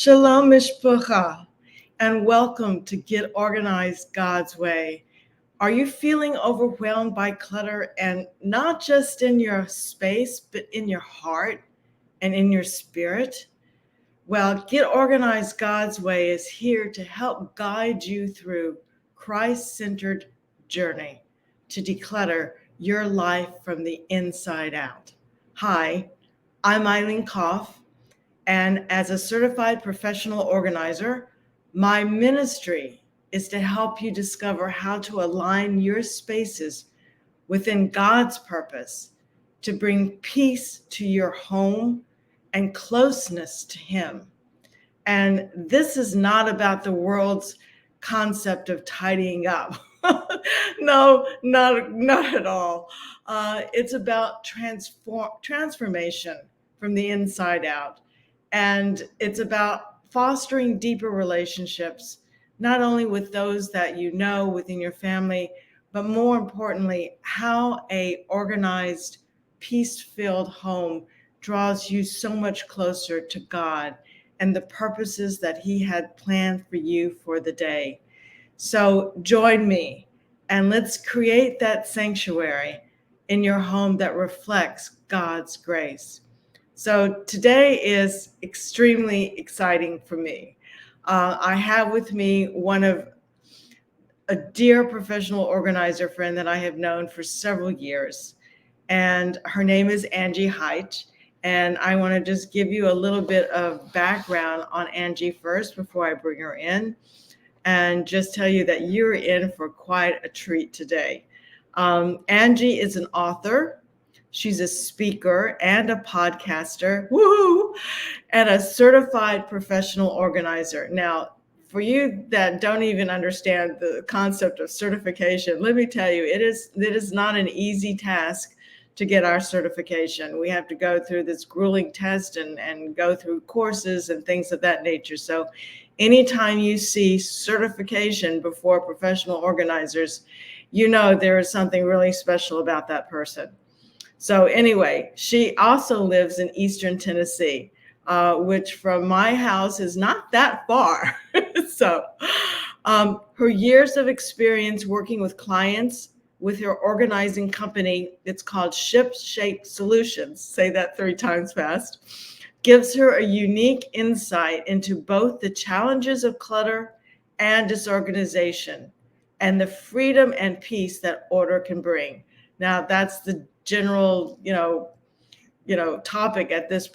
Shalom Mishpacha, and welcome to Get Organized God's Way. Are you feeling overwhelmed by clutter, and not just in your space, but in your heart and in your spirit? Well, Get Organized God's Way is here to help guide you through Christ-centered journey to declutter your life from the inside out. Hi, I'm Eileen Koff. And as a certified professional organizer, my ministry is to help you discover how to align your spaces within God's purpose to bring peace to your home and closeness to Him. And this is not about the world's concept of tidying up. No, not at all. It's about transformation from the inside out. And it's about fostering deeper relationships, not only with those that you know within your family, but more importantly, how a organized, peace-filled home draws you so much closer to God and the purposes that He had planned for you for the day. So join me and let's create that sanctuary in your home that reflects God's grace. So today is extremely exciting for me. I have with me a dear professional organizer friend that I have known for several years, and her name is Angie Hyche. And I want to just give you a little bit of background on Angie first before I bring her in, and just tell you that you're in for quite a treat today. Angie is an author. She's a speaker and a podcaster, woohoo, and a certified professional organizer. Now, for you that don't even understand the concept of certification, let me tell you, it is not an easy task to get our certification. We have to go through this grueling test and go through courses and things of that nature. So anytime you see certification before professional organizers, you know there is something really special about that person. So anyway, she also lives in Eastern Tennessee, which from my house is not that far. So her years of experience working with clients with her organizing company, it's called Ship-Shape Solutions, say that 3 times fast, gives her a unique insight into both the challenges of clutter and disorganization and the freedom and peace that order can bring. Now, that's the general, topic at this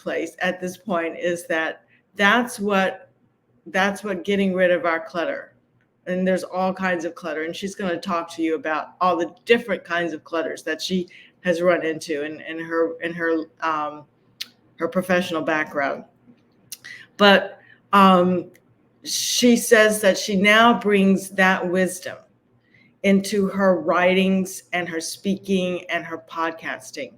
point is that's what getting rid of our clutter. And there's all kinds of clutter. And she's going to talk to you about all the different kinds of clutters that she has run into in her professional background. But she says that she now brings that wisdom into her writings and her speaking and her podcasting.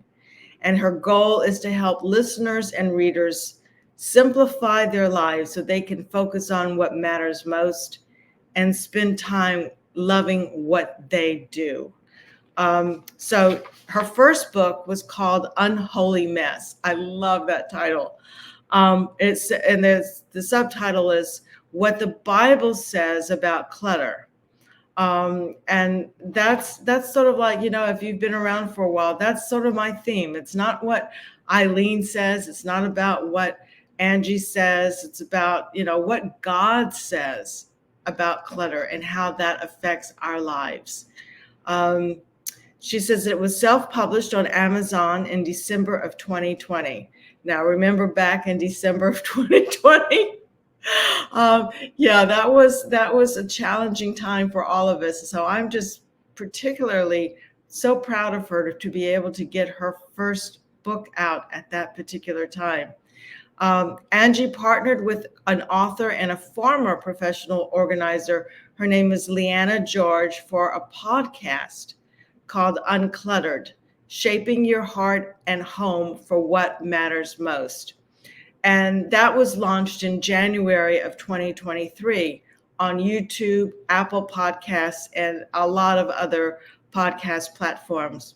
And her goal is to help listeners and readers simplify their lives so they can focus on what matters most and spend time loving what they do. So her first book was called Unholy Mess. I love that title. The subtitle is What the Bible Says About Clutter. And that's sort of like, if you've been around for a while, that's sort of my theme. It's not what Eileen says. It's not about what Angie says. It's about, what God says about clutter and how that affects our lives. She says it was self-published on Amazon in December of 2020. Now, remember back in December of 2020? That was a challenging time for all of us. So I'm just particularly so proud of her to be able to get her first book out at that particular time. Angie partnered with an author and a former professional organizer. Her name is Leanna George for a podcast called Uncluttered, Shaping Your Heart and Home for What Matters Most. And that was launched in January of 2023 on YouTube, Apple Podcasts, and a lot of other podcast platforms.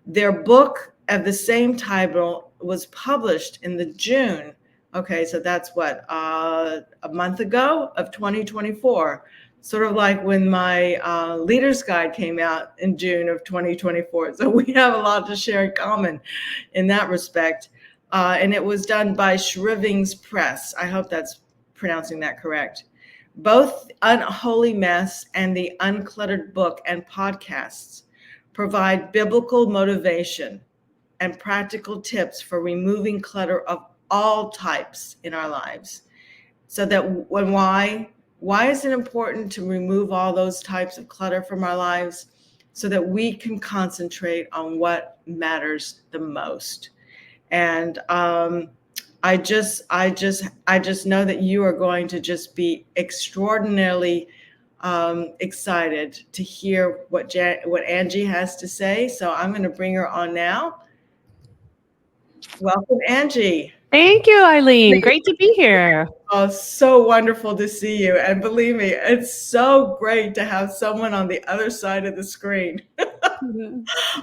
Their book of the same title was published in the June Okay, so that's what, a month ago of 2024. Sort of like when my leader's guide came out in June of 2024. So we have a lot to share in common in that respect. And it was done by Shrivings Press. I hope that's pronouncing that correct. Both Unholy Mess and the Uncluttered book and podcasts provide biblical motivation and practical tips for removing clutter of all types in our lives. So that why is it important to remove all those types of clutter from our lives? So that we can concentrate on what matters the most. And I just know that you are going to just be extraordinarily excited to hear what Angie has to say. So I'm going to bring her on now. Welcome, Angie. Thank you, Eileen. Great to be here. Oh, so wonderful to see you. And believe me, it's so great to have someone on the other side of the screen.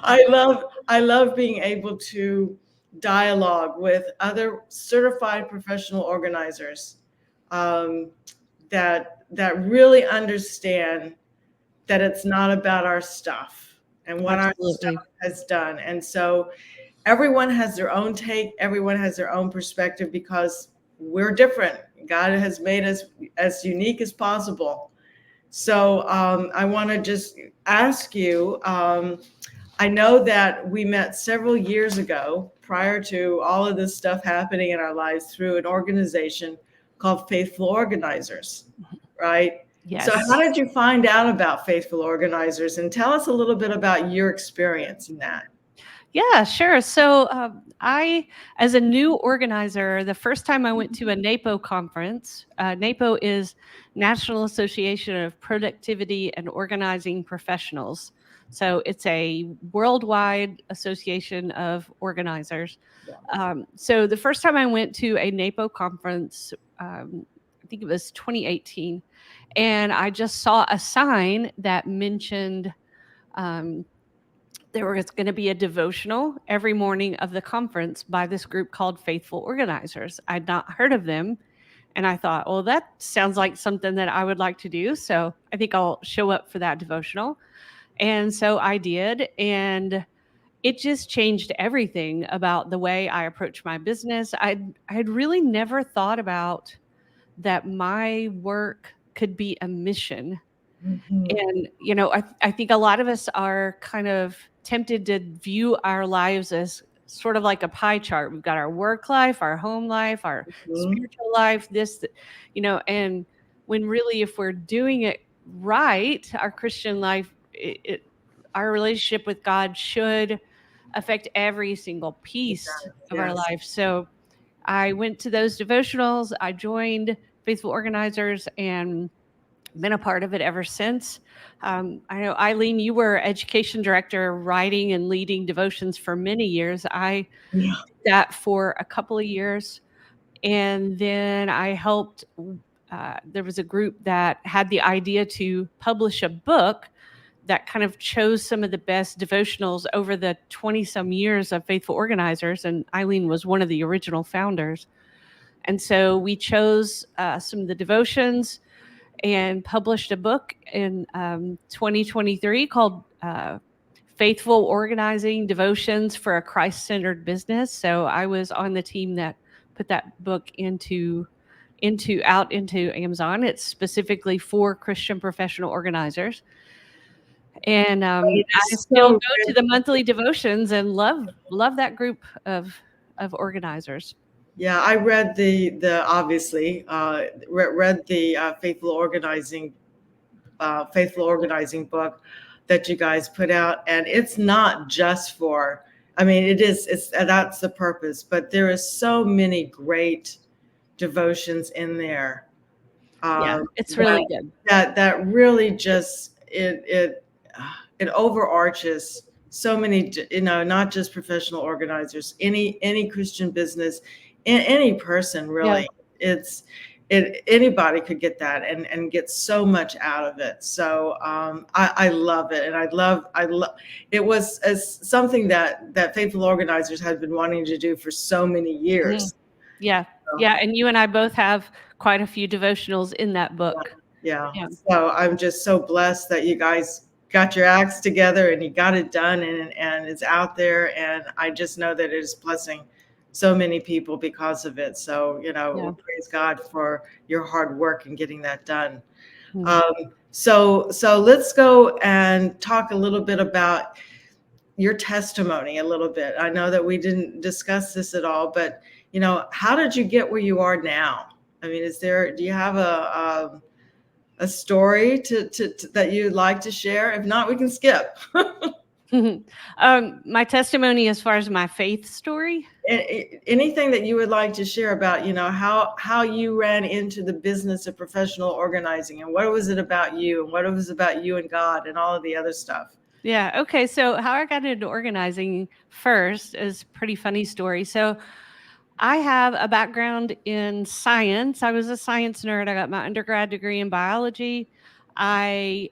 I love being able to dialogue with other certified professional organizers that really understand that it's not about our stuff and what our stuff has done. And so everyone has their own take, everyone has their own perspective because we're different. God has made us as unique as possible. So I want to just ask you, I know that we met several years ago prior to all of this stuff happening in our lives through an organization called Faithful Organizers, right? Yes. So how did you find out about Faithful Organizers? And tell us a little bit about your experience in that. Yeah, sure. So I, as a new organizer, the first time I went to a NAPO conference, NAPO is National Association of Productivity and Organizing Professionals. So it's a worldwide association of organizers. So the first time I went to a NAPO conference, I think it was 2018, and I just saw a sign that mentioned there was going to be a devotional every morning of the conference by this group called Faithful Organizers. I'd not heard of them. And I thought, well, that sounds like something that I would like to do. So I think I'll show up for that devotional. And so I did. And it just changed everything about the way I approach my business. I'd really never thought about that my work could be a mission. Mm-hmm. And, I think a lot of us are kind of tempted to view our lives as sort of like a pie chart. We've got our work life, our home life, our spiritual life, and when really, if we're doing it right, our Christian life, our relationship with God should affect every single piece of our life. So I went to those devotionals, I joined Faithful Organizers, and been a part of it ever since. I know, Eileen, you were education director, writing and leading devotions for many years. I did that for a couple of years. And then I helped, there was a group that had the idea to publish a book that kind of chose some of the best devotionals over the 20-some years of Faithful Organizers. And Eileen was one of the original founders. And so we chose some of the devotions and published a book in 2023 called Faithful Organizing Devotions for a Christ-Centered Business. So I was on the team that put that book into Amazon. It's specifically for Christian professional organizers. And I still go to the monthly devotions and love that group of organizers. Yeah, I read the obviously read the Faithful Organizing book that you guys put out, and it's not just for. I mean, it's that's the purpose, but there is so many great devotions in there. Yeah, it's really good. That really just it overarches so many, not just professional organizers, any Christian business, any person really. Anybody could get that and get so much out of it. So I love it, and I love it was something that Faithful Organizers had been wanting to do for so many years. Yeah. Yeah, and you and I both have quite a few devotionals in that book. Yeah. Yeah. So I'm just so blessed that you guys got your acts together and you got it done, and it's out there. And I just know that it is blessing so many people because of it. So, Yeah. praise God for your hard work in getting that done. Mhm. So let's go and talk a little bit about your testimony a little bit. I know that we didn't discuss this at all, but how did you get where you are now? I mean, do you have a story that you'd like to share? If not, we can skip. My testimony as far as my faith story. Anything that you would like to share about, how you ran into the business of professional organizing, and what was it about you, and what it was about you and God and all of the other stuff. Yeah. Okay. So how I got into organizing first is a pretty funny story. So I have a background in science. I was a science nerd. I got my undergrad degree in biology. I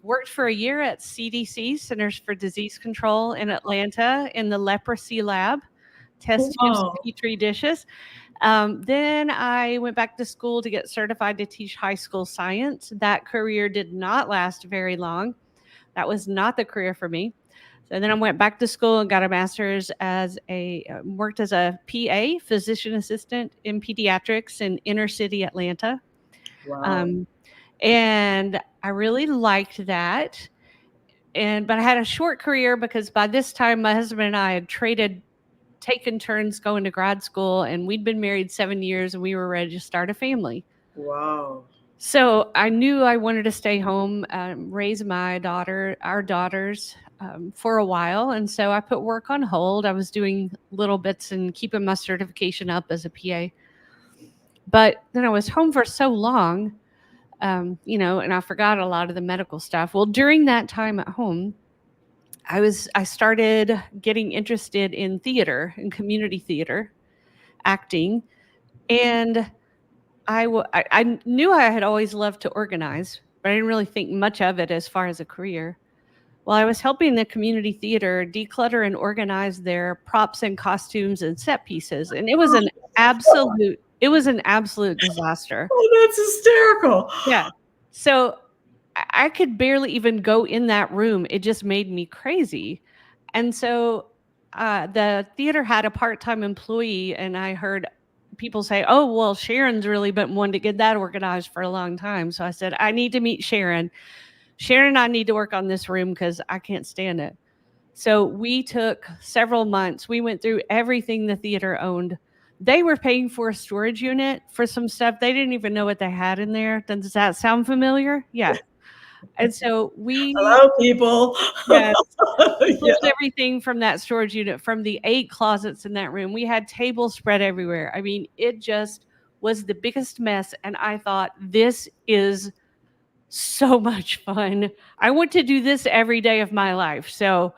worked for a year at CDC, Centers for Disease Control in Atlanta, in the leprosy lab, test tubes and Oh, petri dishes. Then I went back to school to get certified to teach high school science. That career did not last very long. That was not the career for me. So then I went back to school and got a master's worked as a PA, physician assistant in pediatrics in inner city Atlanta. wow. Um, and I really liked that. But I had a short career because by this time my husband and I had taken turns going to grad school, and we'd been married 7 years and we were ready to start a family. Wow. So I knew I wanted to stay home, raise our daughters for a while. And so I put work on hold. I was doing little bits and keeping my certification up as a PA. But then I was home for so long, and I forgot a lot of the medical stuff. Well, during that time at home, I started getting interested in theater and community theater, acting. And I knew I had always loved to organize, but I didn't really think much of it as far as a career. Well, I was helping the community theater declutter and organize their props and costumes and set pieces, and it was an absolute disaster. Oh, that's hysterical. Yeah. So I could barely even go in that room. It just made me crazy. And so the theater had a part-time employee, and I heard people say, "Oh, well, Sharon's really been wanting to get that organized for a long time." So I said, "I need to meet Sharon. Sharon and I need to work on this room because I can't stand it." So we took several months. We went through everything the theater owned. They were paying for a storage unit for some stuff. They didn't even know what they had in there. Does that sound familiar? Yeah. And so we Hello, people. Yes, we Yeah. pulled everything from that storage unit, from the 8 closets in that room. We had tables spread everywhere. I mean, it just was the biggest mess, and I thought, "This is so much fun. I want to do this every day of my life. So,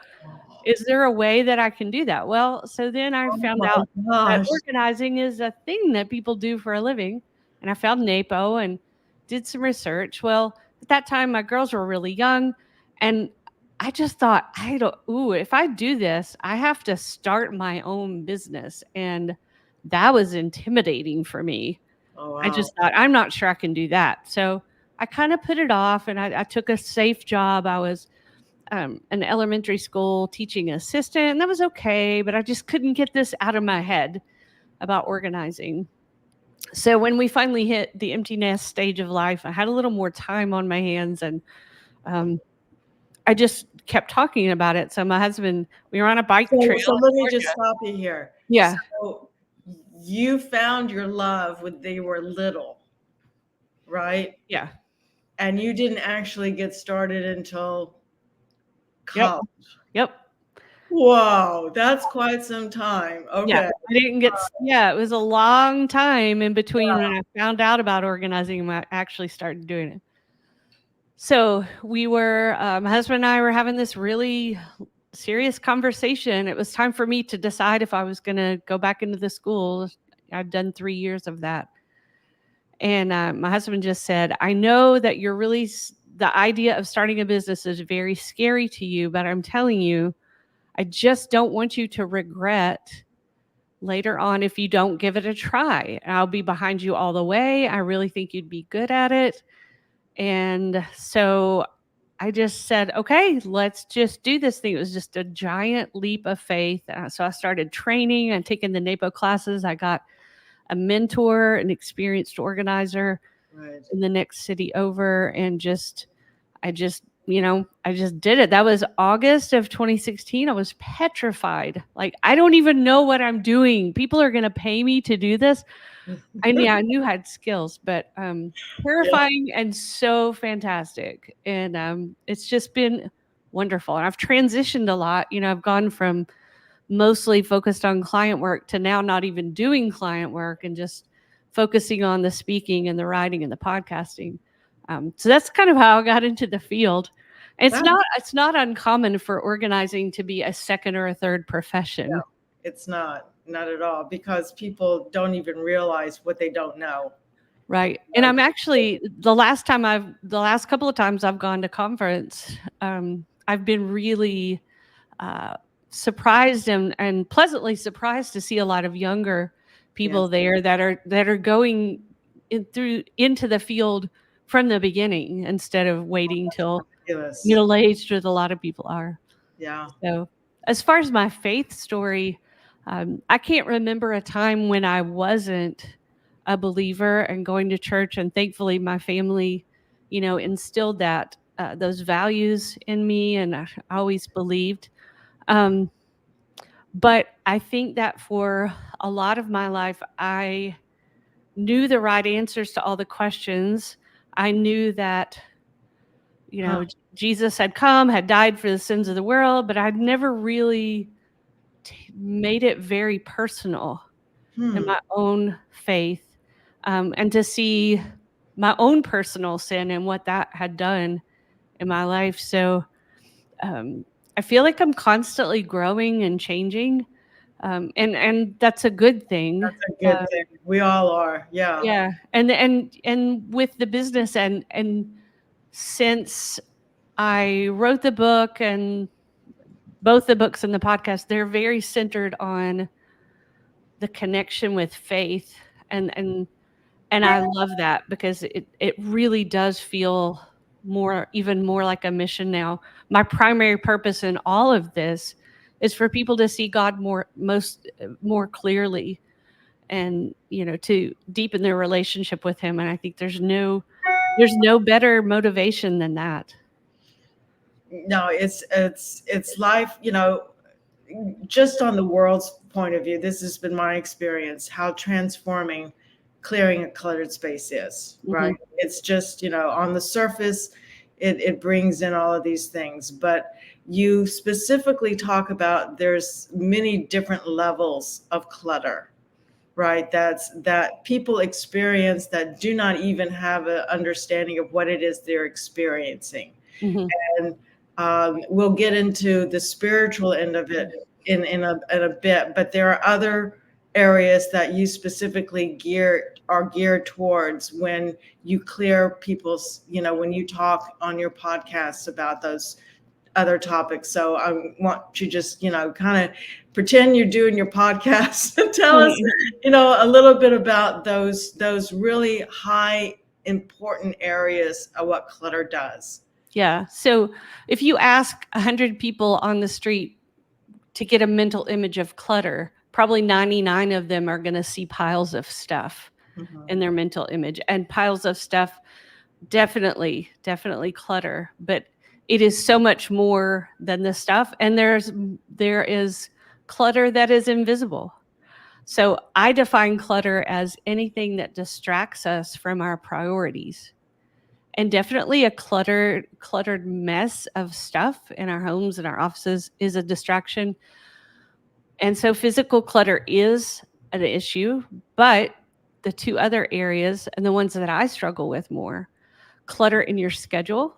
is there a way that I can do that?" Well, so then I Oh found my out that gosh. organizing is a thing that people do for a living, and I found NAPO and did some research. Well, at that time, my girls were really young, and I just thought, if I do this, I have to start my own business, and that was intimidating for me. Oh I wow. just thought, "I'm not sure I can do that." So, I kinda put it off, and I took a safe job. I was an elementary school teaching assistant, and that was okay, but I just couldn't get this out of my head about organizing. So when we finally hit the empty nest stage of life, I had a little more time on my hands, and um, I just kept talking about it. So my husband, we were on a bike trail So in let me just Georgia. stop you here. Yeah, So you found your love when they were little, right? yeah, And you didn't actually get started until yep, college. yep, Wow, that's quite some time. yeah. Okay. I didn't get, yeah, it was a long time in between when I found out about organizing and when I actually started doing it. So my husband and I were having this really serious conversation. It was time for me to decide if I was going to go back into the school. I'd done 3 years of that. And my husband just said, "I know that the idea of starting a business is very scary to you, but I'm telling you, I just don't want you to regret later on if you don't give it a try. I'll be behind you all the way. I really think you'd be good at it. And so I just said, okay, let's just do this thing. It was just a giant leap of faith. So I started training and taking the NAPO classes. I got a mentor, an experienced organizer in the next city over, and I just did it. That was August of 2016. I was petrified. Like, I don't even know what I'm doing. People are going to pay me to do this. I knew I had skills, but terrifying and so fantastic. And it's just been wonderful. And I've transitioned a lot. I've gone from mostly focused on client work to now not even doing client work and just focusing on the speaking and the writing and the podcasting. So that's kind of how I got into the field. It's not uncommon for organizing to be a second or a third profession. No, it's not at all, because people don't even realize what they don't know. Right. And I'm actually, the last couple of times I've gone to conference, I've been really surprised and pleasantly surprised to see a lot of younger people there that are going into the field from the beginning instead of waiting till middle-aged, as a lot of people are. Yeah. So as far as my faith story, I can't remember a time when I wasn't a believer and going to church, and thankfully my family, instilled those values in me, and I always believed. But I think that for a lot of my life, I knew the right answers to all the questions. I knew that, Jesus had come, had died for the sins of the world, but I'd never really made it very personal in my own faith, and to see my own personal sin and what that had done in my life. So I feel like I'm constantly growing and changing, and that's a good thing. That's a good thing. We all are. Yeah. Yeah, and with the business, and since I wrote the book, and both the books and the podcast, they're very centered on the connection with faith, and I love that, because it really does feel even more like a mission now. My primary purpose in all of this is for people to see God more clearly, and to deepen their relationship with Him. And I think there's no better motivation than that. No, it's life. Just on the world's point of view, this has been my experience, how transforming clearing a cluttered space is, right? Mm-hmm. It's just, on the surface, it brings in all of these things, but you specifically talk about there's many different levels of clutter, right? That people experience that do not even have an understanding of what it is they're experiencing. Mm-hmm. And we'll get into the spiritual end of it in a bit, but there are other areas that you specifically are geared towards when you clear people's, when you talk on your podcasts about those other topics. So I want you just, kind of pretend you're doing your podcast and tell us, a little bit about those really high important areas of what clutter does. Yeah. So if you ask 100 people on the street to get a mental image of clutter, probably 99 of them are going to see piles of stuff in their mental image. And piles of stuff, definitely clutter. But it is so much more than the stuff. And there is clutter that is invisible. So I define clutter as anything that distracts us from our priorities. And definitely a cluttered mess of stuff in our homes and our offices is a distraction. And so physical clutter is an issue, but the two other areas, and the ones that I struggle with more, clutter in your schedule.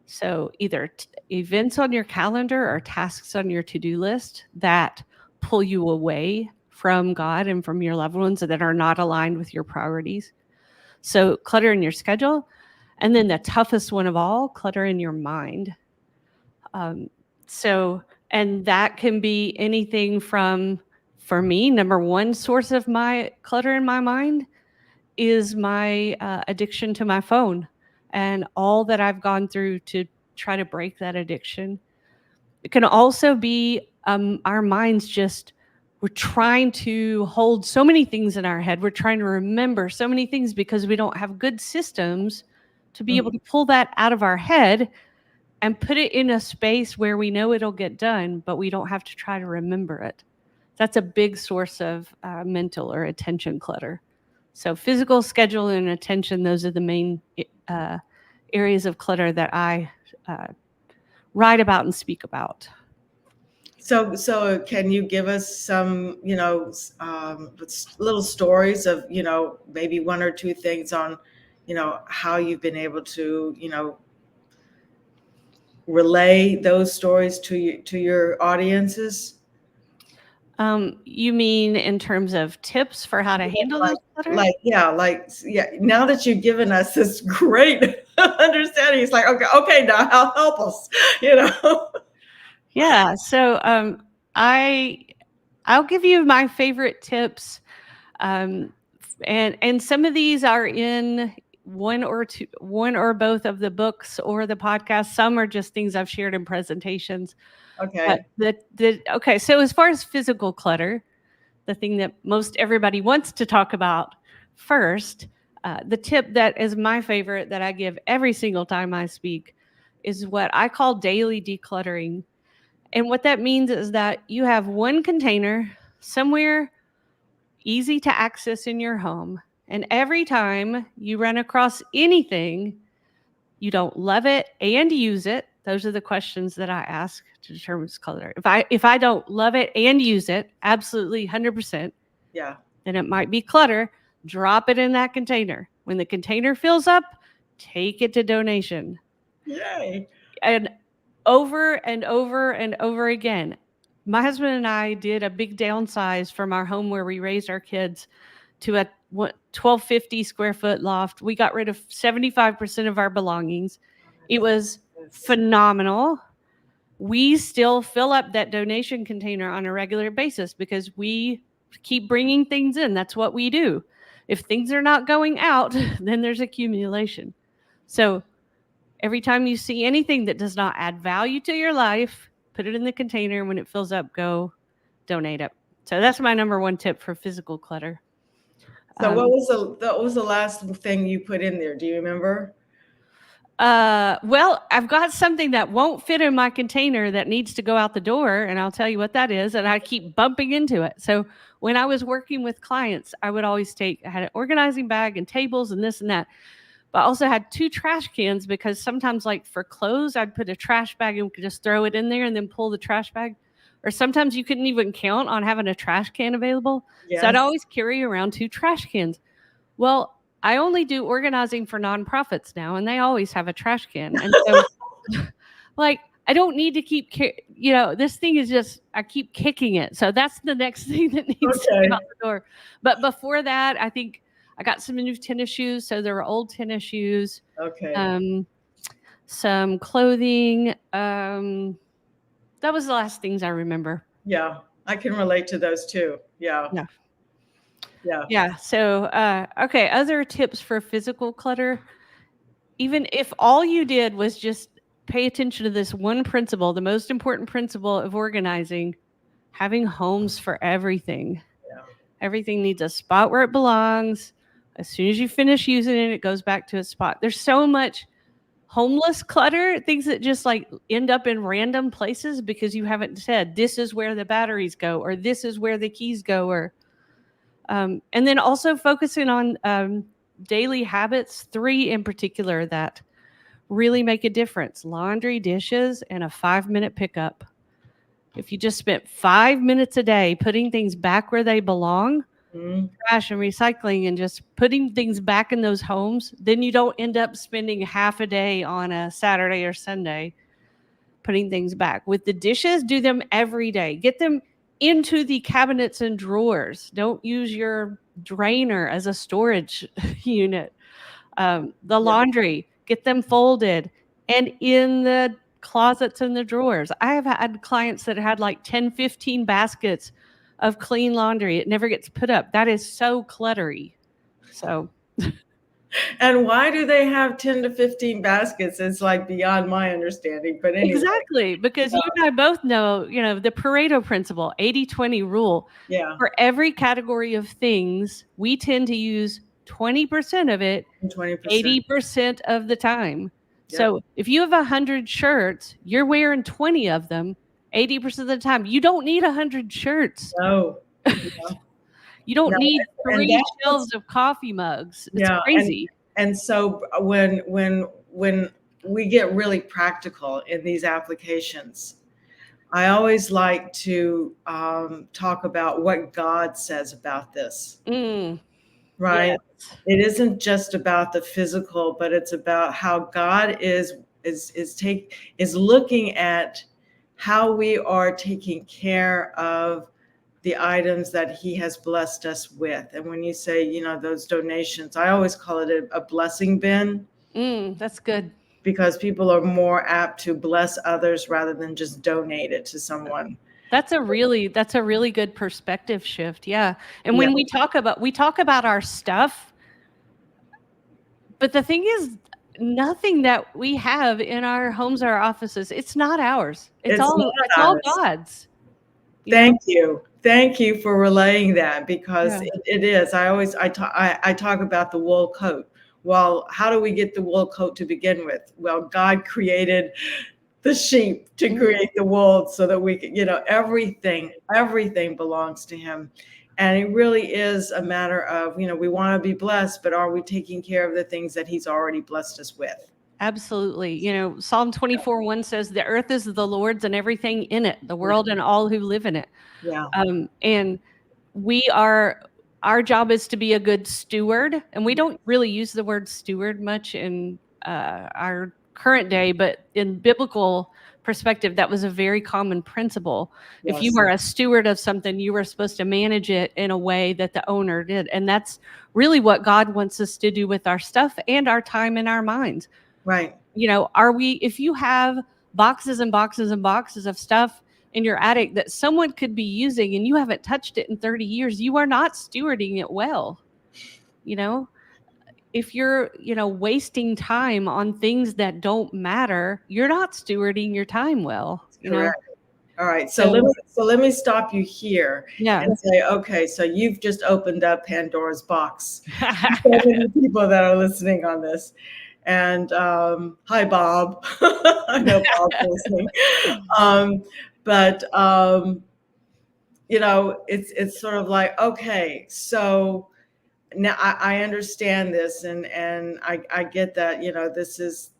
So either events on your calendar or tasks on your to-do list that pull you away from God and from your loved ones that are not aligned with your priorities. So clutter in your schedule. And then the toughest one of all, clutter in your mind. And that can be anything from for me, number one source of my clutter in my mind is my addiction to my phone and all that I've gone through to try to break that addiction. It can also be our minds just, we're trying to hold so many things in our head. We're trying to remember so many things because we don't have good systems to be able to pull that out of our head and put it in a space where we know it'll get done, but we don't have to try to remember it. That's a big source of mental or attention clutter. So physical, schedule, and attention, those are the main areas of clutter that I write about and speak about. So can you give us some, little stories of, maybe one or two things on, how you've been able to, relay those stories to your audiences? You mean in terms of tips for how to handle those clutter? Now that you've given us this great understanding, it's like, okay, now help us, Yeah. So I'll give you my favorite tips. And some of these are in one or both of the books or the podcast. Some are just things I've shared in presentations. Okay. Okay. So as far as physical clutter, the thing that most everybody wants to talk about first, the tip that is my favorite that I give every single time I speak is what I call daily decluttering. And what that means is that you have one container somewhere easy to access in your home. And every time you run across anything, you don't love it and use it. Those are the questions that I ask to determine its color. If I don't love it and use it, absolutely 100%, Yeah. then it might be clutter. Drop it in that container. When the container fills up, take it to donation. Yay. And over and over and over again, my husband and I did a big downsize from our home where we raised our kids to a 1,250 square foot loft. We got rid of 75% of our belongings. It was phenomenal. We still fill up that donation container on a regular basis because we keep bringing things in. That's what we do. If things are not going out, then there's accumulation. So every time you see anything that does not add value to your life, put it in the container. When it fills up, go donate it. So that's my number one tip for physical clutter. So what was the last thing you put in there? Do you remember? Well, I've got something that won't fit in my container that needs to go out the door, and I'll tell you what that is, and I keep bumping into it. So when I was working with clients, I would always I had an organizing bag and tables and this and that, but I also had 2 trash cans because sometimes, like for clothes, I'd put a trash bag and we could just throw it in there and then pull the trash bag. Or sometimes you couldn't even count on having a trash can available. Yes. So I'd always carry around 2 trash cans. Well, I only do organizing for nonprofits now, and they always have a trash can. And so, like, I don't need to keep, this thing is just, I keep kicking it. So that's the next thing that needs to get out the door. But before that, I think I got some new tennis shoes. So there were old tennis shoes. Okay. Some clothing. That was the last things I remember. Yeah, I can relate to those too. Yeah. Yeah. Yeah. Yeah. So, okay. Other tips for physical clutter. Even if all you did was just pay attention to this one principle, the most important principle of organizing, having homes for everything. Yeah. Everything needs a spot where it belongs. As soon as you finish using it, it goes back to its spot. There's so much homeless clutter, things that just like end up in random places because you haven't said, this is where the batteries go, or this is where the keys go, or and then also focusing on daily habits, 3 in particular that really make a difference: laundry, dishes, and a 5-minute pickup. If you just spent 5 minutes a day putting things back where they belong, trash and recycling, and just putting things back in those homes, then you don't end up spending half a day on a Saturday or Sunday putting things back. With the dishes, do them every day. Get them into the cabinets and drawers. Don't use your drainer as a storage unit. The laundry, get them folded and in the closets and the drawers. I have had clients that had like 10, 15 baskets of clean laundry. It never gets put up. That is so cluttery. So. And why do they have 10 to 15 baskets? It's like beyond my understanding. But anyway. Exactly, because you and I both know, the Pareto principle, 80-20 rule. Yeah. For every category of things, we tend to use 20% of it 20%. 80% of the time. Yep. So if you have 100 shirts, you're wearing 20 of them 80% of the time. You don't need 100 shirts. No. You don't need 3 shelves of coffee mugs. It's crazy. And so when we get really practical in these applications, I always like to talk about what God says about this. Right? Yes. It isn't just about the physical, but it's about how God is looking at how we are taking care of the items that he has blessed us with. And when you say, those donations, I always call it a blessing bin. That's good. Because people are more apt to bless others rather than just donate it to someone. That's a really good perspective shift. Yeah. And when we talk about our stuff, but the thing is, nothing that we have in our homes or our offices, it's not ours. It's all God's. Thank you. Thank you for relaying that, because it is. I talk about the wool coat. Well, how do we get the wool coat to begin with? Well, God created the sheep to create the wool so that we can, everything belongs to him. And it really is a matter of, we want to be blessed, but are we taking care of the things that he's already blessed us with? Absolutely. Psalm 24:1 says, the earth is the Lord's and everything in it, the world and all who live in it. Yeah. And our job is to be a good steward. And we don't really use the word steward much in our current day, but in biblical perspective, that was a very common principle. Yes. If you were a steward of something, you were supposed to manage it in a way that the owner did. And that's really what God wants us to do with our stuff and our time and our minds. Right. If you have boxes and boxes and boxes of stuff in your attic that someone could be using and you haven't touched it in 30 years, you are not stewarding it well. If you're, wasting time on things that don't matter, you're not stewarding your time well. Correct. All right. So let me stop you here and say, okay, so you've just opened up Pandora's box. So many people that are listening on this. And hi, Bob. I know Bob's listening. It's sort of like, okay, so now I understand this, and I get that, this is,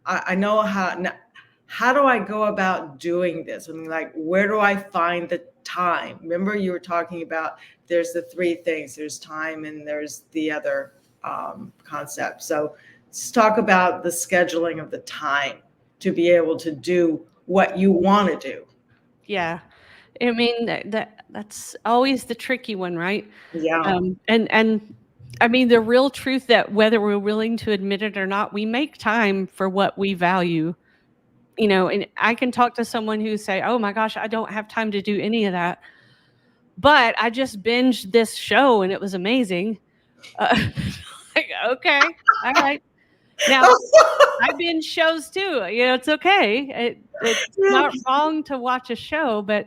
I know how do I go about doing this? I mean, like, where do I find the time? Remember, you were talking about there's the 3 things. There's time and there's the other concept. So let's talk about the scheduling of the time to be able to do what you want to do. Yeah. I mean, that's always the tricky one, right? Yeah. And I mean, the real truth that whether we're willing to admit it or not, we make time for what we value. And I can talk to someone who say, oh my gosh, I don't have time to do any of that. But I just binged this show and it was amazing. Okay. All right. Now, I binge shows too. It's okay. It's not wrong to watch a show, but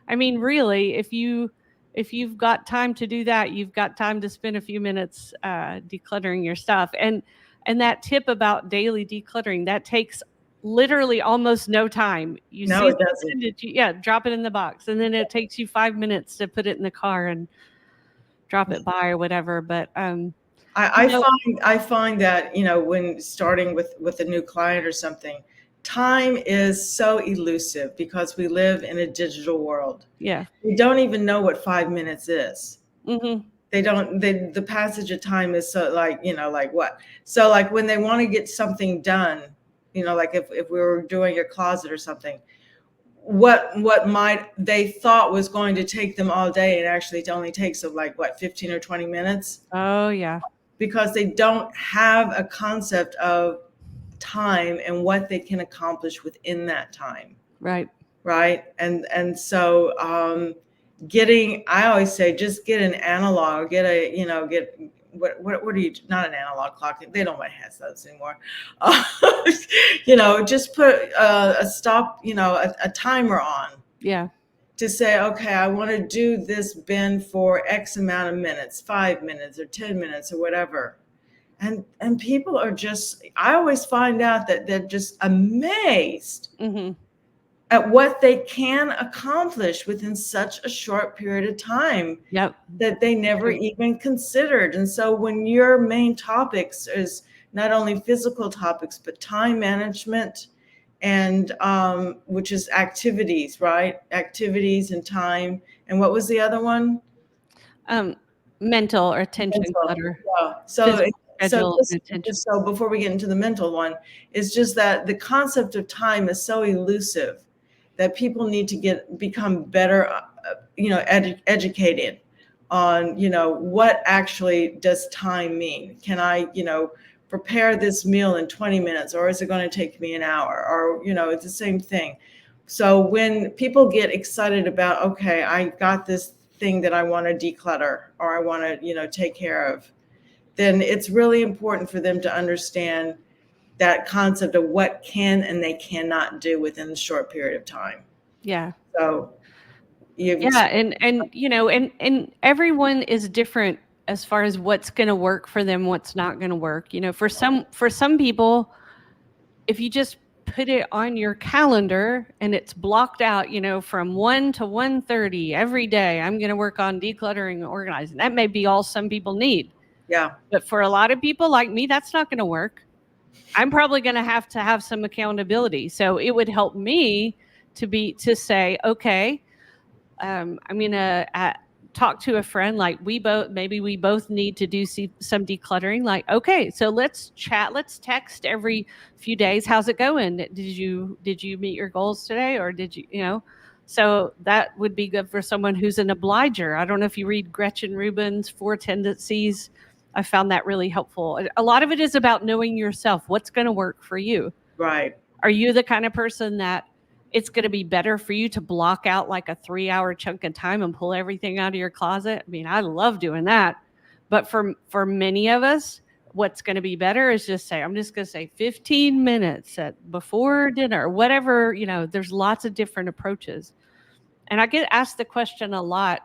I mean, really, if you've got time to do that, you've got time to spend a few minutes decluttering your stuff. And that tip about daily decluttering, that takes literally almost no time. It doesn't. Drop it in the box, and then it takes you 5 minutes to put it in the car and drop it by or whatever. But I find that when starting with a new client or something, time is so elusive because we live in a digital world. Yeah, we don't even know what 5 minutes is. Mm-hmm. The passage of time is so like what? So like when they want to get something done, like if we were doing a closet or something, what they thought was going to take them all day, it actually only takes them 15 or 20 minutes. Oh yeah. Because they don't have a concept of time and what they can accomplish within that time. Right. And so I always say, just get an analog, what are you, not an analog clock. They don't have those anymore. Just put a stop, a timer on. Yeah. To say, okay, I want to do this bin for X amount of minutes, 5 minutes or 10 minutes or whatever. And people are just, I always find out that they're just amazed at what they can accomplish within such a short period of time. Yep. That they never even considered. And so when your main topics is not only physical topics, but time management, and which is activities, right? Activities and time. And what was the other one? Mental or attention clutter. Yeah. So before we get into the mental one, it's just that the concept of time is so elusive that people need to become better, educated on, what actually does time mean? Can I, prepare this meal in 20 minutes, or is it going to take me an hour? Or, it's the same thing. So when people get excited about, okay, I got this thing that I want to declutter, or I want to, take care of, then it's really important for them to understand that concept of what can and they cannot do within a short period of time. Yeah. So and everyone is different as far as what's going to work for them, what's not going to work. For some people, if you just put it on your calendar and it's blocked out, from 1 to 1:30 every day, I'm going to work on decluttering and organizing. That may be all some people need. Yeah. But for a lot of people like me, that's not going to work. I'm probably going to have some accountability. So it would help me to say, okay, I'm going to talk to a friend, like we both need to do some decluttering. Like, okay, so let's chat, let's text every few days. How's it going? Did you meet your goals today? Or did you, so that would be good for someone who's an obliger. I don't know if you read Gretchen Rubin's 4 Tendencies. I found that really helpful. A lot of it is about knowing yourself. What's going to work for you? Right. Are you the kind of person that it's going to be better for you to block out like a 3-hour chunk of time and pull everything out of your closet? I mean, I love doing that. But for many of us, what's going to be better is just say, I'm just going to say 15 minutes before dinner, whatever, there's lots of different approaches. And I get asked the question a lot,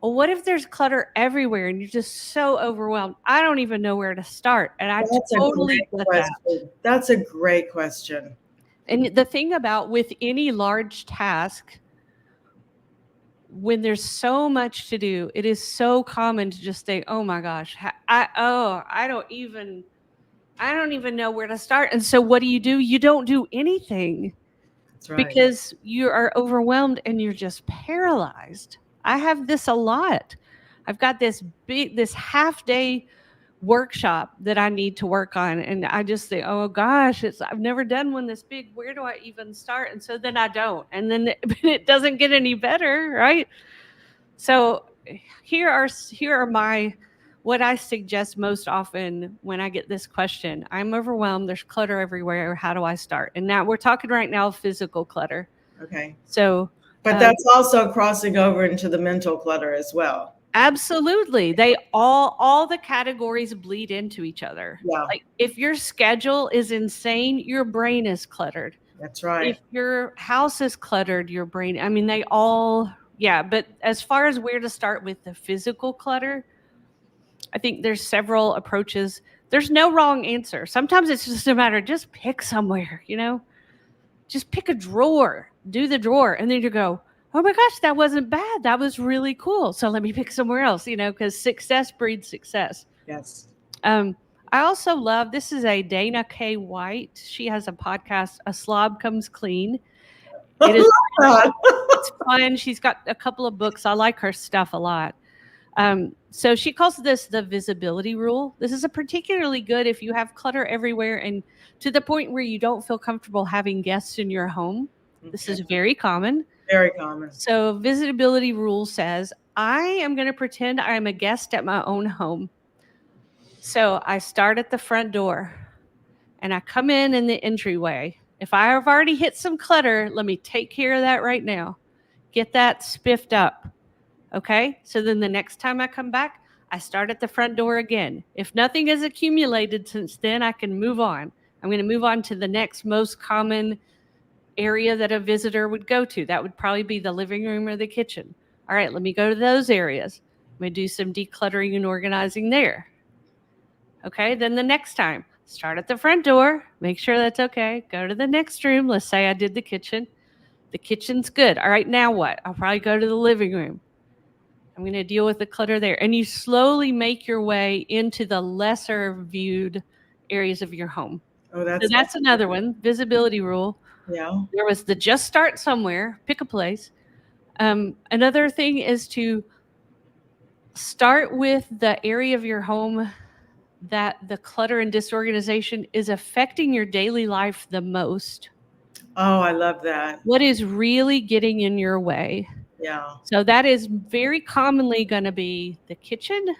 well, what if there's clutter everywhere and you're just so overwhelmed? I don't even know where to start. And I totally get that. That's a great question. And the thing about with any large task, when there's so much to do, it is so common to just say, oh my gosh, I don't even know where to start. And so what do? You don't do anything. That's right. Because you are overwhelmed and you're just paralyzed. I have this a lot. I've got this half day workshop that I need to work on. And I just think, oh gosh, I've never done one this big. Where do I even start? And so then I don't. And then it doesn't get any better, right? So here are my, what I suggest most often when I get this question. I'm overwhelmed. There's clutter everywhere. How do I start? And now we're talking right now physical clutter. Okay. So, but that's also crossing over into the mental clutter as well. Absolutely. They all the categories bleed into each other. Yeah. Like if your schedule is insane, your brain is cluttered. That's right. If your house is cluttered, your brain, I mean, they all, yeah. But as far as where to start with the physical clutter, I think there's several approaches. There's no wrong answer. Sometimes it's just a matter of just pick somewhere, just pick a drawer, do the drawer. And then you go, oh my gosh, that wasn't bad. That was really cool. So let me pick somewhere else, because success breeds success. Yes. I also love, this is a Dana K. White. She has a podcast, A Slob Comes Clean. It's fun. She's got a couple of books. I like her stuff a lot. So she calls this the visibility rule. This is a particularly good if you have clutter everywhere and to the point where you don't feel comfortable having guests in your home. Okay. This is very common. Very common. So visibility rule says, I am going to pretend I am a guest at my own home. So I start at the front door and I come in the entryway. If I have already hit some clutter, let me take care of that right now. Get that spiffed up. Okay. So then the next time I come back, I start at the front door again. If nothing has accumulated since then, I can move on. I'm going to move on to the next most common area that a visitor would go to. That would probably be the living room or the kitchen. All right, let me go to those areas. I'm going to do some decluttering and organizing there. Okay, then the next time, start at the front door, make sure that's okay. Go to the next room. Let's say I did the kitchen. The kitchen's good. All right, now what? I'll probably go to the living room. I'm going to deal with the clutter there. And you slowly make your way into the lesser viewed areas of your home. Oh, So that's another one, visibility rule. Yeah. There was the just start somewhere, pick a place. Another thing is to start with the area of your home that the clutter and disorganization is affecting your daily life the most. Oh, I love that. What is really getting in your way? Yeah. So that is very commonly going to be the kitchen,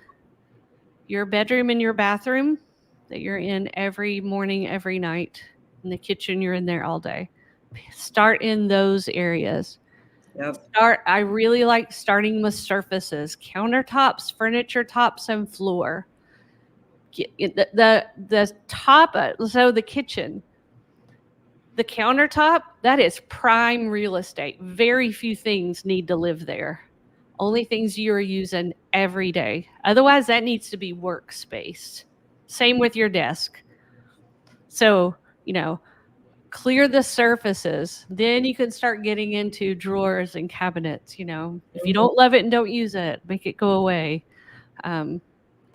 your bedroom and your bathroom that you're in every morning, every night. In the kitchen, you're in there all day. Start in those areas. Yep. I really like starting with surfaces, countertops, furniture tops, and floor. The top, so the kitchen, the countertop, that is prime real estate. Very few things need to live there. Only things you're using every day. Otherwise, that needs to be workspace. Same with your desk. So, clear the surfaces. Then you can start getting into drawers and cabinets. If you don't love it and don't use it, make it go away.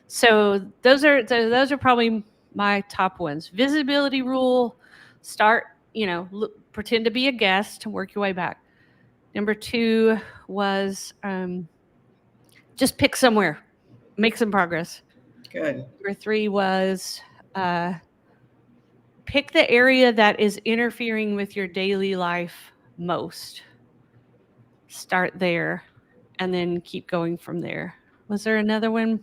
So those are probably my top ones. Visibility rule, start, pretend to be a guest and work your way back. Number 2 was just pick somewhere, make some progress. Good. Number 3 was pick the area that is interfering with your daily life most. Start there and then keep going from there. Was there another one?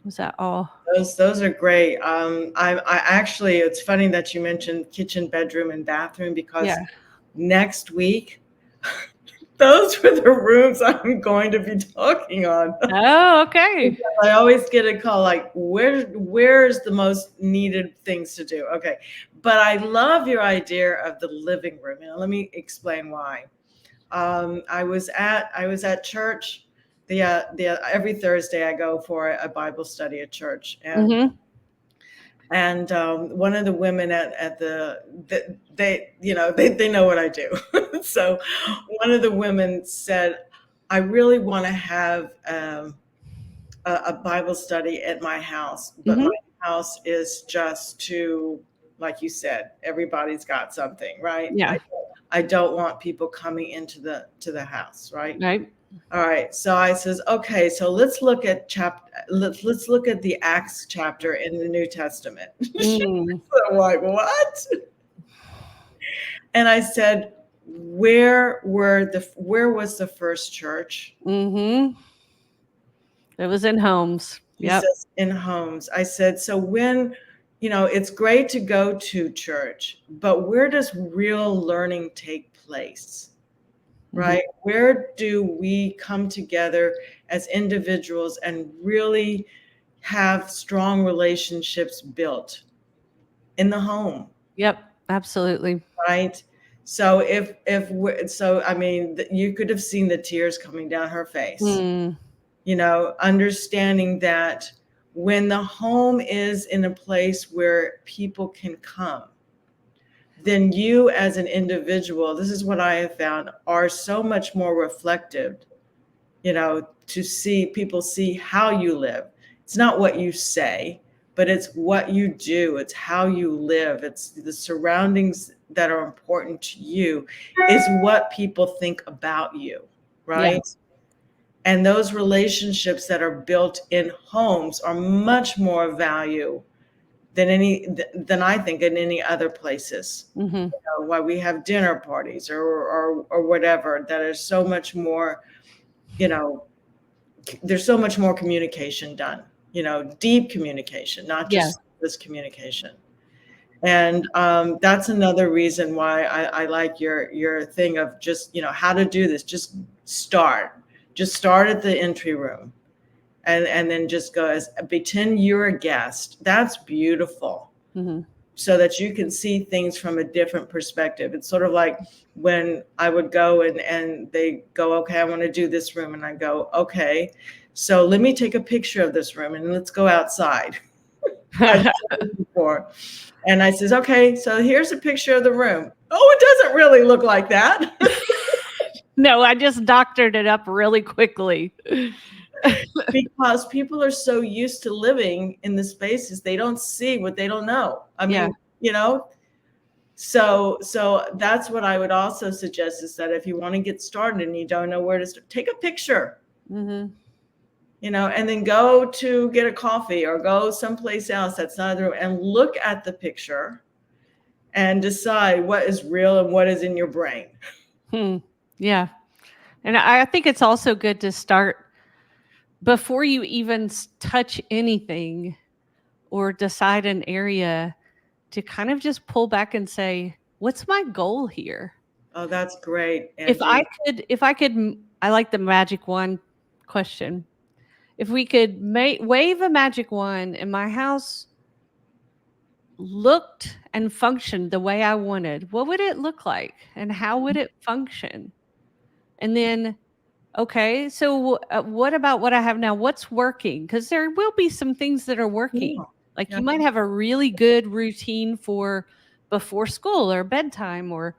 Was that all? Those are great. I actually, it's funny that you mentioned kitchen, bedroom, and bathroom because next week, those were the rooms I'm going to be talking on. Oh, okay. I always get a call like, where's the most needed things to do? Okay. But I love your idea of the living room. Let me explain why. I was at church. Every Thursday I go for a Bible study at church, and one of the women they know what I do. So one of the women said, I really want to have a Bible study at my house, but my house is just too, like you said, everybody's got something, right? Yeah. I don't want people coming into the house, right? Right. All right. So I says, okay, so let's look at let's look at the Acts chapter in the New Testament. So I'm like, what? And I said, where was the first church? It was in homes. He says in homes. I said, so when, it's great to go to church, but where does real learning take place? Right? Where do we come together as individuals and really have strong relationships built in the home? Yep, absolutely. Right? So I mean, you could have seen the tears coming down her face. Understanding that when the home is in a place where people can come, then you as an individual, this is what I have found, are so much more reflective, to see people see how you live. It's not what you say, but it's what you do. It's how you live. It's the surroundings that are important to you is what people think about you, right? Yeah. And those relationships that are built in homes are much more value than I think in any other places. Why we have dinner parties or whatever, that is so much more, there's so much more communication done, deep communication, not just this communication. And that's another reason why I like your thing of just, how to do this. Just start. Just start at the entry room and then just go as pretend you're a guest. That's beautiful. So that you can see things from a different perspective. It's sort of like when I would go and they go, okay, I want to do this room. And I go, okay, so let me take a picture of this room and let's go outside. Before. And I says, okay, so here's a picture of the room. Oh, it doesn't really look like that. No, I just doctored it up really quickly. Because people are so used to living in the spaces, they don't see what they don't know. I mean, so that's what I would also suggest, is that if you want to get started and you don't know where to start, take a picture, and then go to get a coffee or go someplace else that's not the room and look at the picture and decide what is real and what is in your brain. Yeah. And I think it's also good to start before you even touch anything or decide an area, to kind of just pull back and say, what's my goal here? Oh, that's great, Angie. If I could, I like the magic wand question. If we could wave a magic wand and my house looked and functioned the way I wanted, what would it look like and how would it function? And then, okay, so what about what I have now? What's working? Because there will be some things that are working. Like you might have a really good routine for before school or bedtime, or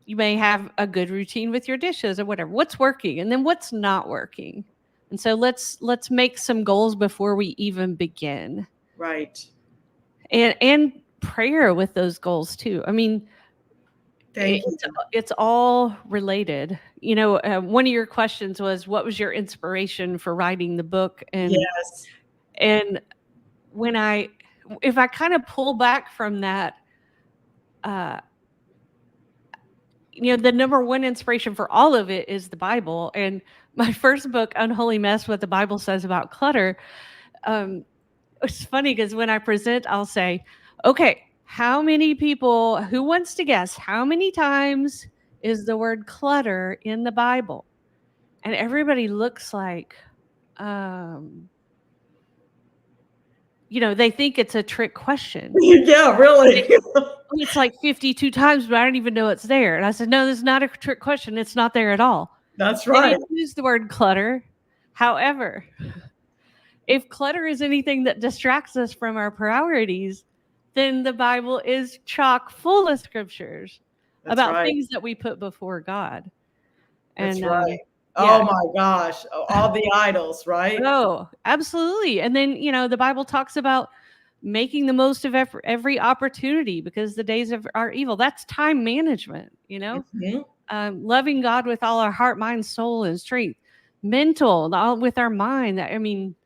you may have a good routine with your dishes or whatever. What's working? And then what's not working? And so let's make some goals before we even begin. Right. And prayer with those goals too. I mean, it's all related. One of your questions was, what was your inspiration for writing the book? And yes. And if I kind of pull back from that, the number one inspiration for all of it is the Bible. And my first book, Unholy Mess, What the Bible Says About Clutter. It's funny because when I present, I'll say, okay, who wants to guess how many times is the word clutter in the Bible? And everybody looks like, they think it's a trick question. Yeah, really. It's like 52 times, but I don't even know it's there. And I said, no, this is not a trick question. It's not there at all. That's right. They use the word clutter. However, if clutter is anything that distracts us from our priorities, then the Bible is chock full of scriptures about things that we put before God. That's right. Oh my gosh. All the idols, right? Oh, absolutely. And then, the Bible talks about making the most of every opportunity because the days are evil. That's time management, loving God with all our heart, mind, soul, and strength, mental, with our mind. I mean,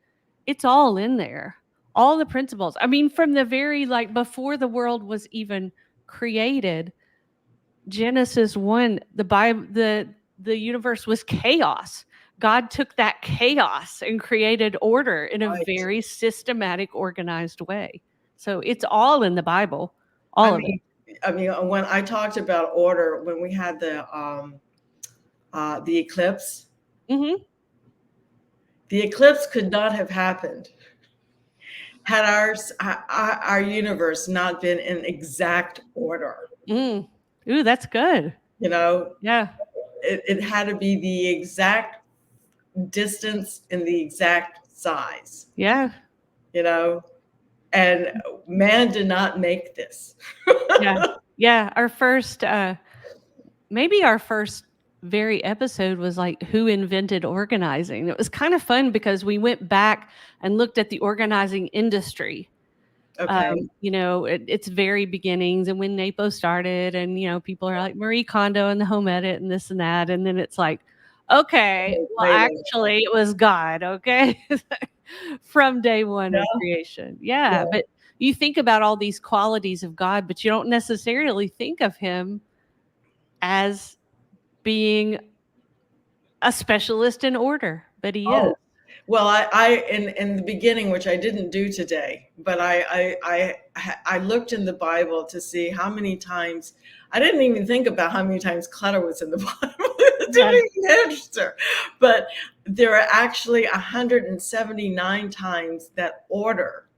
it's all in there. All the principles. I mean, from the very, before the world was even created, Genesis 1, the Bible, the universe was chaos. God took that chaos and created order in a very systematic, organized way. So it's all in the Bible, all of it. I mean, when I talked about order, when we had the eclipse, the eclipse could not have happened had our universe not been in exact order. Ooh, that's good. Yeah. It had to be the exact distance and the exact size. Yeah. And man did not make this. Yeah. Our first, maybe our first very episode was like, who invented organizing? It was kind of fun because we went back and looked at the organizing industry. Okay. Its very beginnings and when NAPO started, and people are like Marie Kondo and the home edit and this and that, and then it's like, okay, well, actually, it was God, okay, from day one of creation. Yeah, but you think about all these qualities of God, but you don't necessarily think of him as being a specialist in order, but he is. Well, I in the beginning, which I didn't do today, but I looked in the Bible to see how many times. I didn't even think about how many times clutter was in the Bible. Yeah. Register. But there are actually 179 times that order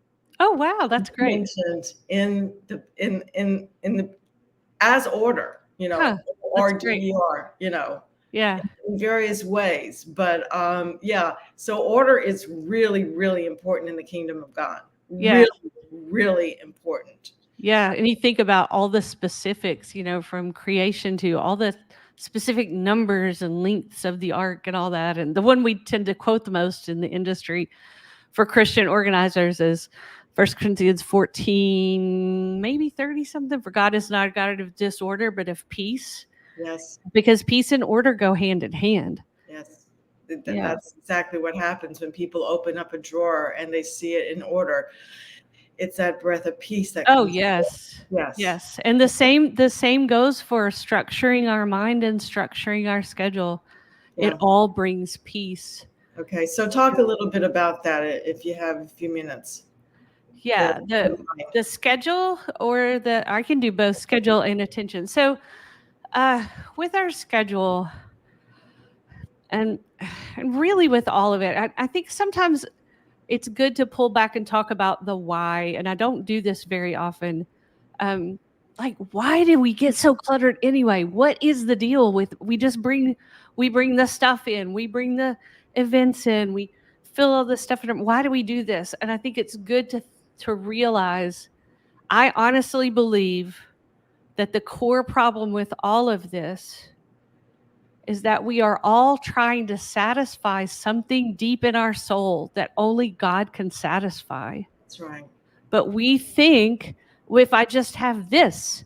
Oh, wow, that's great. mentioned in the as order, Huh, that's great. ORDER, Yeah, in various ways. But yeah, so order is really, really important in the kingdom of God. yeah, Really, really important. yeah, and you think about all the specifics, from creation to all the specific numbers and lengths of the ark and all that, and the one we tend to quote the most in the industry for Christian organizers is 1 Corinthians 14, maybe 30 something. For God is not a God of disorder, but of peace, Yes, because peace and order go hand in hand. yes. Yeah. That's exactly what happens when people open up a drawer and they see it in order. It's that breath of peace that Oh, comes. yes. Yes. Yes. And the same goes for structuring our mind and structuring our schedule. It Yeah. all brings peace. Okay. So talk a little bit about that if you have a few minutes. The, Yeah, the the mind. the schedule, or I can do both schedule and attention. So, with our schedule, and and really with all of it, I think sometimes it's good to pull back and talk about the why, and I don't do this very often. Um, like, why did we get so cluttered anyway? What is the deal with we bring the stuff in, we bring the events in, we fill all this stuff in. Why do we do this? And I think it's good to realize, I honestly believe that the core problem with all of this is that we are all trying to satisfy something deep in our soul that only God can satisfy. That's right. But we think, well, if I just have this,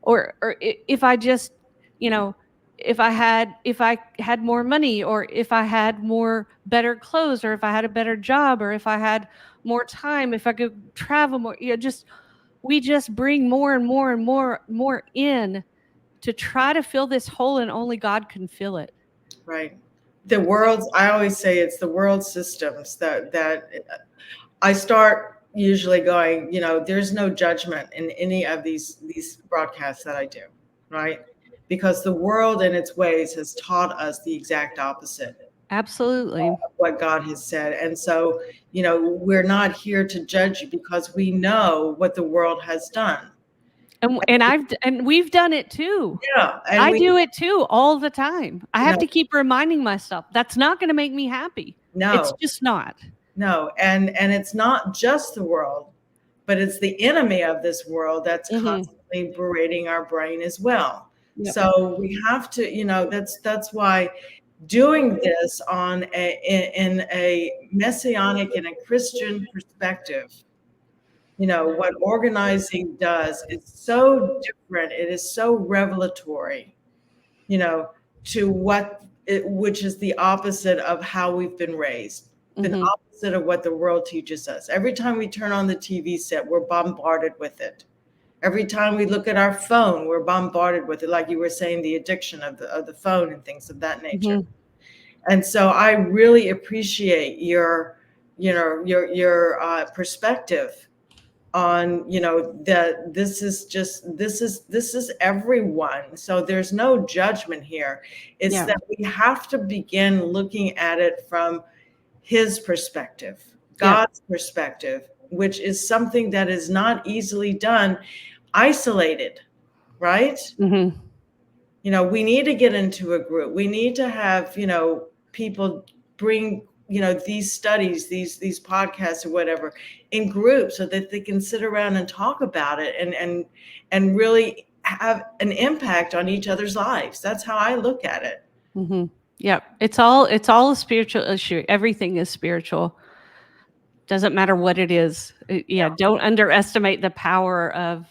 or if I just, you know, if I had more money, or if I had more better clothes, or if I had a better job, or if I had more time, if I could travel more, just we just bring more and more and more in to try to fill this hole, and only God can fill it. Right. I always say it's the world systems that I start usually going, there's no judgment in any of these broadcasts that I do, right? Because the world in its ways has taught us the exact opposite Absolutely. of what God has said. And so, we're not here to judge you because we know what the world has done. And we've done it too. Yeah. And I we, do it too all the time. I you have know, to keep reminding myself that's not going to make me happy. It's no, just not. no. And it's not just the world, but it's the enemy of this world that's Mhm. constantly berating our brain as well. Yep. So we have to, that's why doing this in a messianic and a Christian perspective, what organizing does is so different. It is so revelatory, you know, which is the opposite of how we've been raised, the Mhm. opposite of what the world teaches us. Every time we turn on the TV set, we're bombarded with it. Every time we look at our phone, we're bombarded with it. Like you were saying, the addiction of the phone and things of that nature. Mhm. And so I really appreciate your perspective on that this is everyone, so there's no judgment here. It's Yeah. that we have to begin looking at it from his perspective, Yeah. God's perspective, which is something that is not easily done isolated, right? Mhm. We need to get into a group. We need to have, people bring, these studies, these podcasts or whatever in groups so that they can sit around and talk about it and really have an impact on each other's lives. That's how I look at it. Mhm. Yep. It's all a spiritual issue. Everything is spiritual. Doesn't matter what it is. Yeah, don't underestimate the power of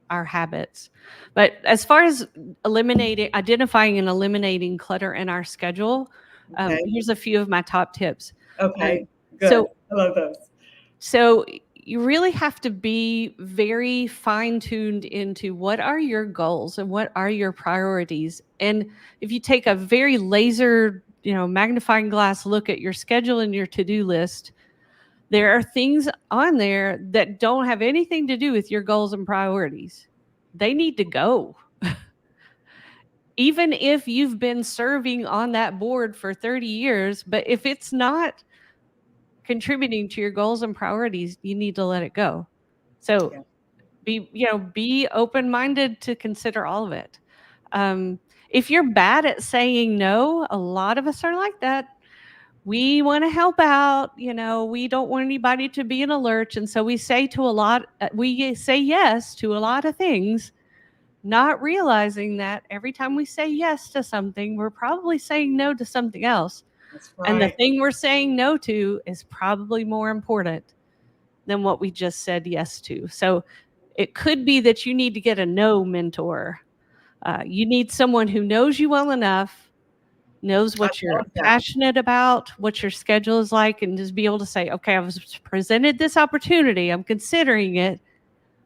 our habits. But as far as identifying and eliminating clutter in our schedule, Okay. here's a few of my top tips. Okay. Good. So, I love those. so you really have to be very fine-tuned into what are your goals and what are your priorities. And if you take a very laser, magnifying glass look at your schedule and your to-do list, there are things on there that don't have anything to do with your goals and priorities. They need to go. even if you've been serving on that board for 30 years, but if it's not contributing to your goals and priorities, you need to let it go. So be open-minded to consider all of it. If you're bad at saying no, a lot of us are like that. We want to help out, we don't want anybody to be in a lurch. And so we say yes to a lot of things, not realizing that every time we say yes to something, we're probably saying no to something else. That's right. And the thing we're saying no to is probably more important than what we just said yes to. So it could be that you need to get a no mentor. You need someone who knows you well enough, knows what you're passionate about, what your schedule is like, and just be able to say, okay, I was presented this opportunity. I'm considering it.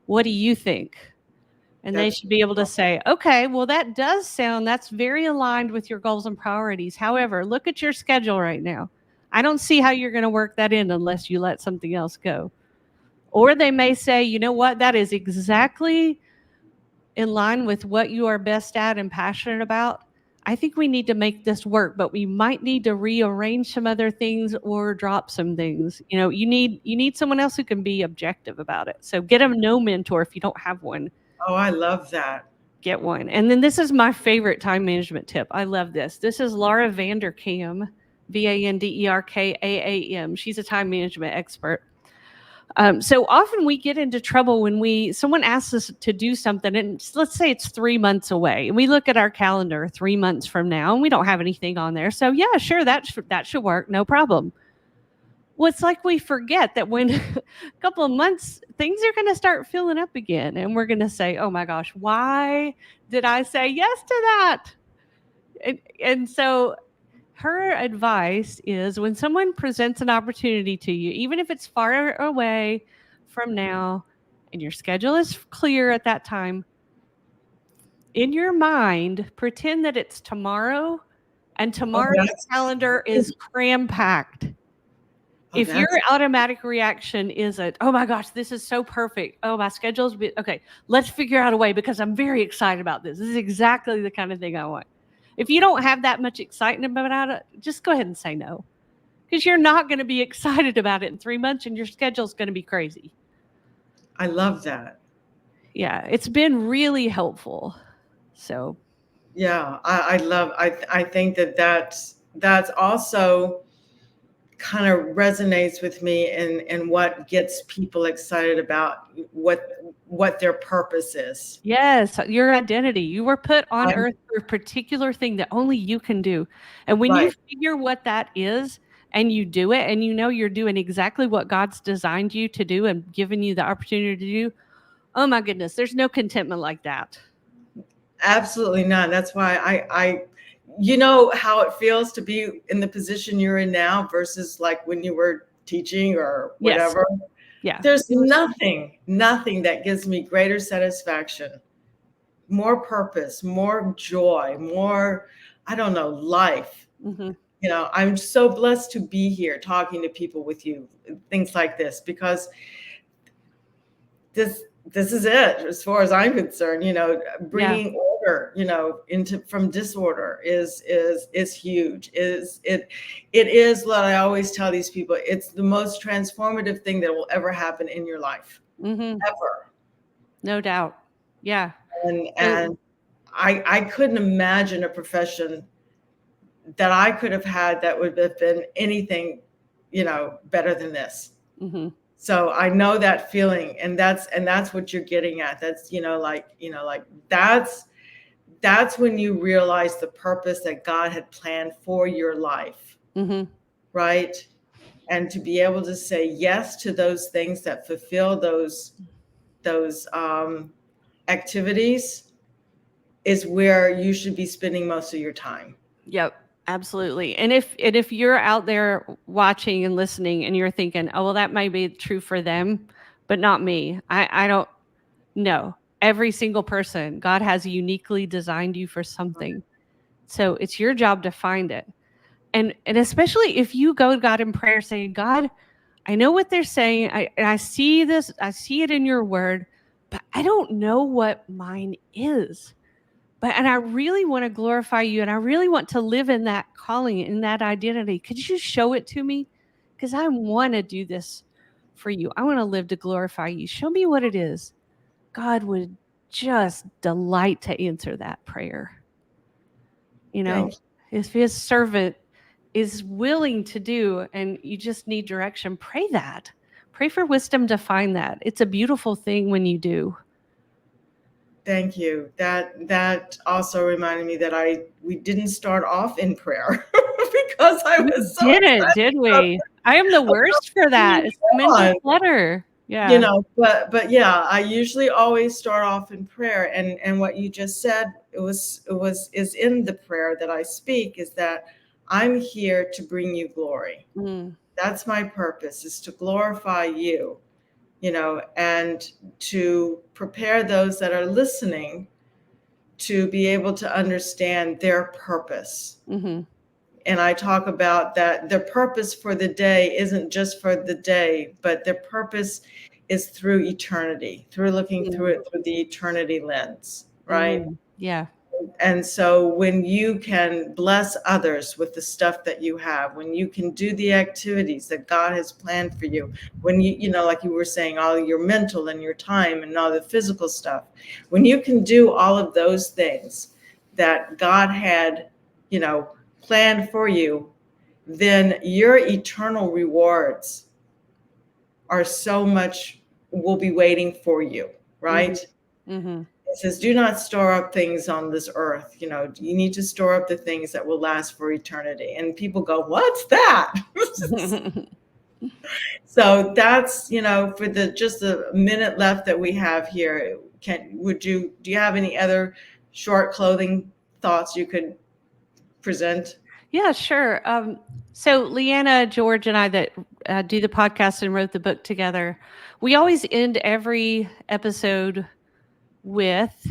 What do you think? And they should be able to say, okay, well, that's very aligned with your goals and priorities. However, look at your schedule right now. I don't see how you're going to work that in unless you let something else go. Or they may say, you know what, that is exactly in line with what you are best at and passionate about. I think we need to make this work, but we might need to rearrange some other things or drop some things. You need someone else who can be objective about it. So get a no mentor if you don't have one. Oh, I love that. Get one. And then this is my favorite time management tip. I love this. This is Laura Vanderkam, Vanderkaam. She's a time management expert. So often we get into trouble when someone asks us to do something, and let's say it's 3 months away, and we look at our calendar 3 months from now, and we don't have anything on there. So yeah, sure, that should work, no problem. Well, it's like we forget that when a couple of months, things are going to start filling up again, and we're going to say, oh my gosh, why did I say yes to that? And so her advice is when someone presents an opportunity to you, even if it's far away from now and your schedule is clear at that time, in your mind, pretend that it's tomorrow and tomorrow's calendar is cram-packed. If your automatic reaction is oh my gosh, this is so perfect. Oh, my schedule's okay. Let's figure out a way because I'm very excited about this. This is exactly the kind of thing I want. If you don't have that much excitement about it, just go ahead and say no, because you're not going to be excited about it in 3 months and your schedule's going to be crazy. I love that. Yeah, it's been really helpful. So, yeah, I think that's also kind of resonates with me and what gets people excited about what their purpose is. Yes, your identity. You were put on earth for a particular thing that only you can do. And when you figure what that is and you do it, and you're doing exactly what God's designed you to do and given you the opportunity to do, oh my goodness, there's no contentment like that. Absolutely not. That's why I you know how it feels to be in the position you're in now versus like when you were teaching or whatever. Yes. Yeah. There's nothing that gives me greater satisfaction, more purpose, more joy, more, I don't know, life. Mm-hmm. I'm so blessed to be here talking to people with you, things like this, because this is it as far as I'm concerned. Bringing order, from disorder is huge. It is what I always tell these people. It's the most transformative thing that will ever happen in your life, ever. No doubt. Yeah. And I couldn't imagine a profession that I could have had that would have been anything, better than this. Mm-hmm. So I know that feeling, and that's what you're getting at. That's, that's when you realize the purpose that God had planned for your life. Mm-hmm. Right. And to be able to say yes to those things that fulfill those activities is where you should be spending most of your time. Yep. Absolutely. And if you're out there watching and listening and you're thinking, oh, well, that might be true for them, but not me. I don't know. Every single person, God has uniquely designed you for something. So it's your job to find it. And especially if you go to God in prayer saying, God, I know what they're saying. I see this. I see it in your word, but I don't know what mine is. and I really want to glorify you, and I really want to live in that calling, in that identity. Could you show it to me? Because I want to do this for you. I want to live to glorify you. Show me what it is. God would just delight to answer that prayer. If his servant is willing to do, and you just need direction, pray that. Pray for wisdom to find that. It's a beautiful thing when you do. Thank you. That also reminded me that we didn't start off in prayer because I was so excited. Did we? I am the worst for that. It's mental clutter. Yeah. But yeah, I usually always start off in prayer, and what you just said is in the prayer that I speak, is that I'm here to bring you glory. That's my purpose, is to glorify you. And to prepare those that are listening to be able to understand their purpose. And I talk about that their purpose for the day isn't just for the day, but their purpose is through eternity, through looking through it through the eternity lens, right? Yeah. And so when you can bless others with the stuff that you have, when you can do the activities that God has planned for you, when like you were saying, all your mental and your time and all the physical stuff, when you can do all of those things that God had, planned for you, then your eternal rewards are so much, will be waiting for you, right? It says, do not store up things on this earth. You need to store up the things that will last for eternity. And people go, what's that? So that's, for just the minute left that we have here, do you have any other short clothing thoughts you could present? Yeah, sure. So Leanna, George, and I that do the podcast and wrote the book together, we always end every episode with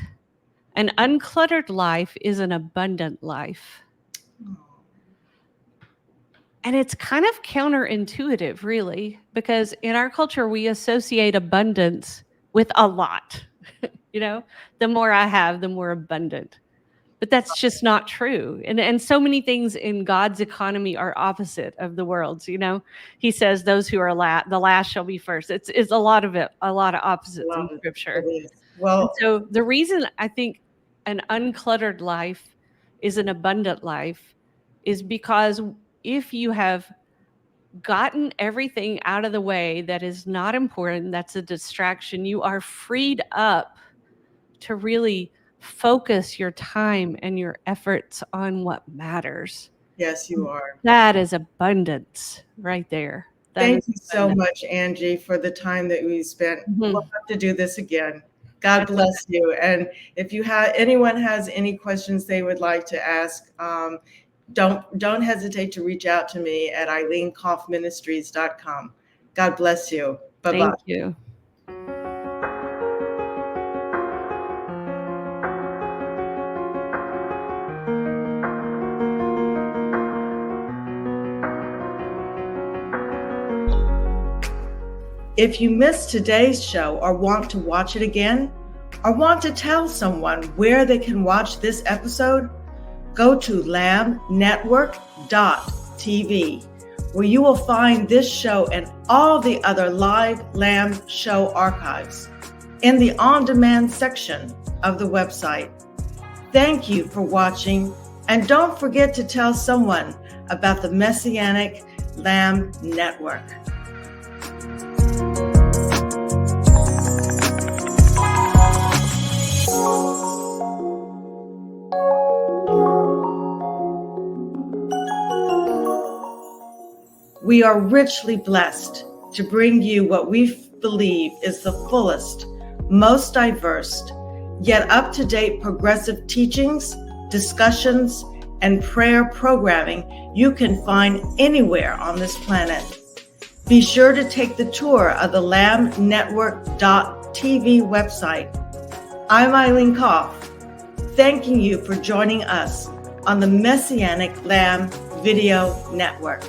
an uncluttered life is an abundant life. And it's kind of counterintuitive, really, because in our culture, we associate abundance with a lot. The more I have, the more abundant. But that's just not true. And so many things in God's economy are opposite of the world's. He says those who are the last shall be first. It's a lot of opposites in Scripture. Well, so the reason I think an uncluttered life is an abundant life is because if you have gotten everything out of the way that is not important, that's a distraction, you are freed up to really focus your time and your efforts on what matters. Yes, you are. That is abundance right there. Thank you so much, Angie, for the time that we spent. We'll have to do this again. God bless you. And if anyone has any questions they would like to ask, don't hesitate to reach out to me at eileenkaufministries.com. God bless you. Bye-bye. Thank you. If you missed today's show or want to watch it again, or want to tell someone where they can watch this episode, go to lambnetwork.tv, where you will find this show and all the other live Lamb show archives in the on-demand section of the website. Thank you for watching, and don't forget to tell someone about the Messianic Lamb Network. We are richly blessed to bring you what we believe is the fullest, most diverse, yet up-to-date progressive teachings, discussions, and prayer programming you can find anywhere on this planet. Be sure to take the tour of the lambnetwork.tv website. I'm Eileen Koff, thanking you for joining us on the Messianic Lamb Video Network.